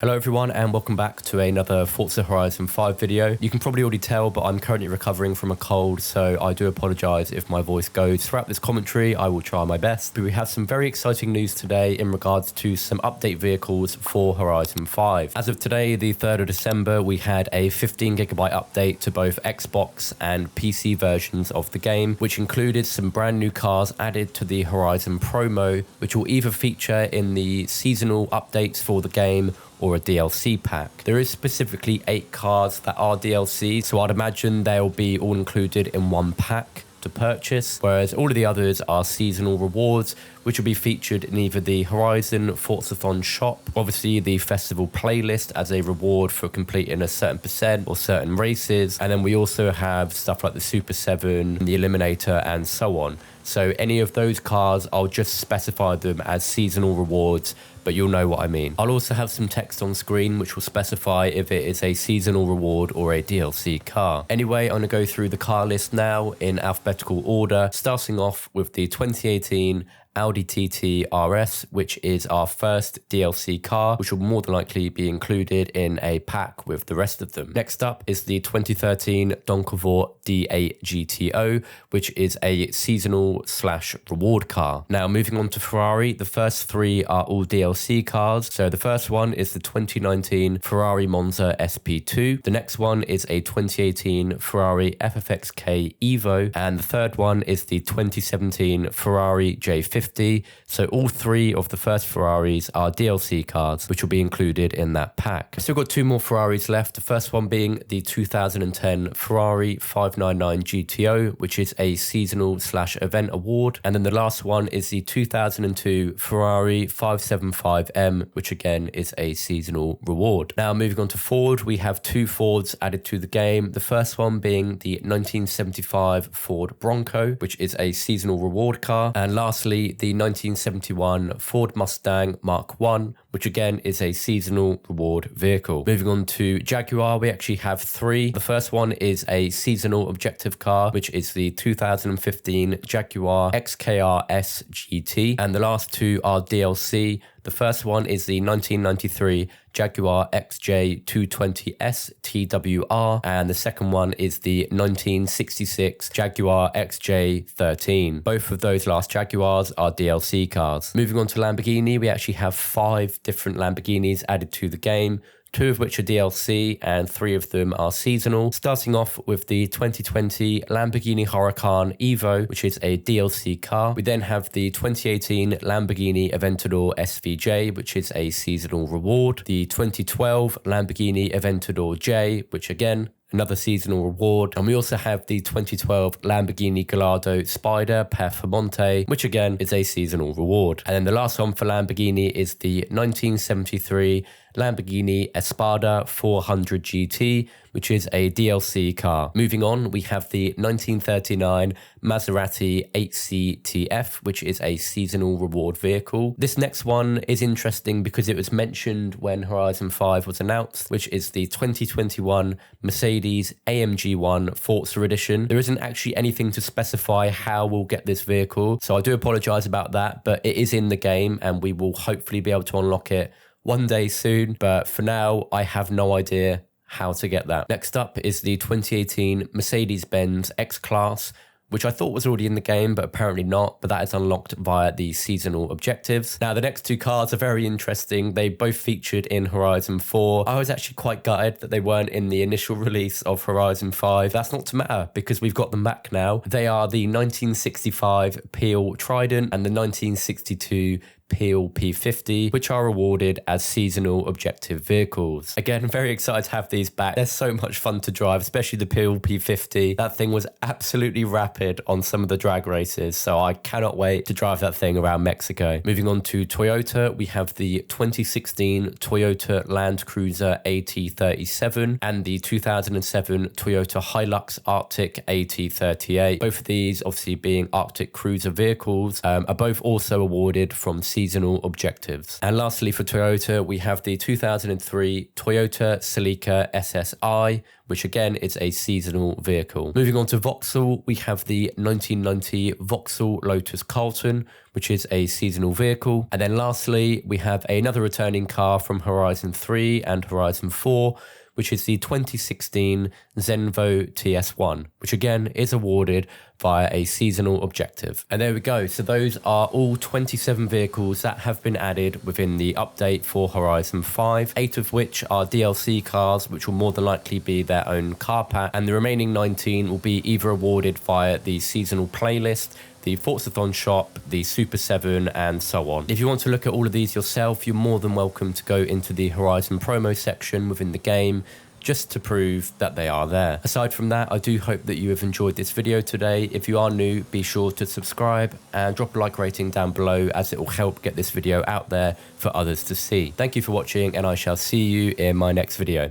Hello everyone and welcome back to another Forza Horizon 5 video. You can probably already tell, but I'm currently recovering from a cold, so I do apologise if my voice goes. Throughout this commentary, I will try my best. But we have some very exciting news today in regards to some update vehicles for Horizon 5. As of today, the 3rd of December, we had a 15GB update to both Xbox and PC versions of the game, which included some brand new cars added to the Horizon promo, which will either feature in the seasonal updates for the game or a DLC pack. There is specifically 8 cars that are DLC, so I'd imagine they'll be all included in one pack to purchase, whereas all of the others are seasonal rewards, which will be featured in either the Horizon Forzathon shop, obviously the festival playlist as a reward for completing a certain percent or certain races, and then we also have stuff like the Super 7, the Eliminator, and so on. So any of those cars, I'll just specify them as seasonal rewards, but you'll know what I mean. I'll also have some text on screen which will specify if it is a seasonal reward or a DLC car. Anyway, I'm going to go through the car list now in alphabetical order, starting off with the 2018 Audi TT RS, which is our first DLC car, which will more than likely be included in a pack with the rest of them. Next up is the 2013 Donkervort D8 GTO, which is a seasonal / reward car. Now moving on to Ferrari, the first 3 are all DLC cars. So the first one is the 2019 Ferrari Monza SP2. The next one is a 2018 Ferrari FX5 Evo. And the third one is the 2017 Ferrari J50. So all 3 of the first Ferraris are DLC cars, which will be included in that pack. We've still got 2 more Ferraris left. The first one being the 2010 Ferrari 599 GTO, which is a seasonal / event award. And then the last one is the 2002 Ferrari 575M, which again is a seasonal reward. Now moving on to Ford, we have 2 Fords added to the game. The first one being the 1975 Ford Bronco, which is a seasonal reward car. And lastly, the 1971 Ford Mustang Mark 1, which again is a seasonal reward vehicle. Moving on to Jaguar, we actually have 3. The first one is a seasonal objective car, which is the 2015 Jaguar XKR-S GT, and the last 2 are DLC. The first one is the 1993 Jaguar XJ220S TWR, and the second one is the 1966 Jaguar XJ13. Both of those last Jaguars are DLC cars. Moving on to Lamborghini, we actually have 5 different Lamborghinis added to the game, 2 of which are DLC and 3 of them are seasonal. Starting off with the 2020 Lamborghini Huracan Evo, which is a DLC car. We then have the 2018 Lamborghini Aventador SVJ, which is a seasonal reward. The 2012 Lamborghini Aventador J, which again, another seasonal reward. And we also have the 2012 Lamborghini Gallardo Spider Performante, which again is a seasonal reward. And then the last one for Lamborghini is the 1973 Lamborghini Espada 400 GT, which is a DLC car. Moving on, we have the 1939 Maserati 8CTF, which is a seasonal reward vehicle. This next one is interesting because it was mentioned when Horizon 5 was announced, which is the 2021 Mercedes AMG 1 Forza Edition. There isn't actually anything to specify how we'll get this vehicle, so I do apologise about that, but it is in the game and we will hopefully be able to unlock it one day soon, but for now, I have no idea how to get that. Next up is the 2018 Mercedes-Benz X-Class, which I thought was already in the game, but apparently not, but that is unlocked via the seasonal objectives. Now, the next 2 cars are very interesting. They both featured in Horizon 4. I was actually quite gutted that they weren't in the initial release of Horizon 5. That's not to matter because we've got them back now. They are the 1965 Peel Trident and the 1962 Peel P50, which are awarded as seasonal objective vehicles. Again, I'm very excited to have these back. They're so much fun to drive, especially the Peel P50. That thing was absolutely rapid on some of the drag races, so I cannot wait to drive that thing around Mexico. Moving on to Toyota, we have the 2016 Toyota Land Cruiser AT37 and the 2007 Toyota Hilux Arctic AT38. Both of these, obviously being Arctic Cruiser vehicles, are both also awarded from seasonal objectives. And lastly, for Toyota, we have the 2003 Toyota Celica SSI, which again is a seasonal vehicle. Moving on to Vauxhall, we have the 1990 Vauxhall Lotus Carlton, which is a seasonal vehicle. And then lastly, we have another returning car from Horizon 3 and Horizon 4, which is the 2016 Zenvo TS1, which again is awarded via a seasonal objective. And there we go. So those are all 27 vehicles that have been added within the update for Horizon 5, 8 of which are DLC cars, which will more than likely be their own car pack, and the remaining 19 will be either awarded via the seasonal playlist, the Forzathon shop, the Super 7, and so on. If you want to look at all of these yourself, you're more than welcome to go into the Horizon promo section within the game, just to prove that they are there. Aside from that, I do hope that you have enjoyed this video today. If you are new, be sure to subscribe and drop a like rating down below, as it will help get this video out there for others to see. Thank you for watching, and I shall see you in my next video.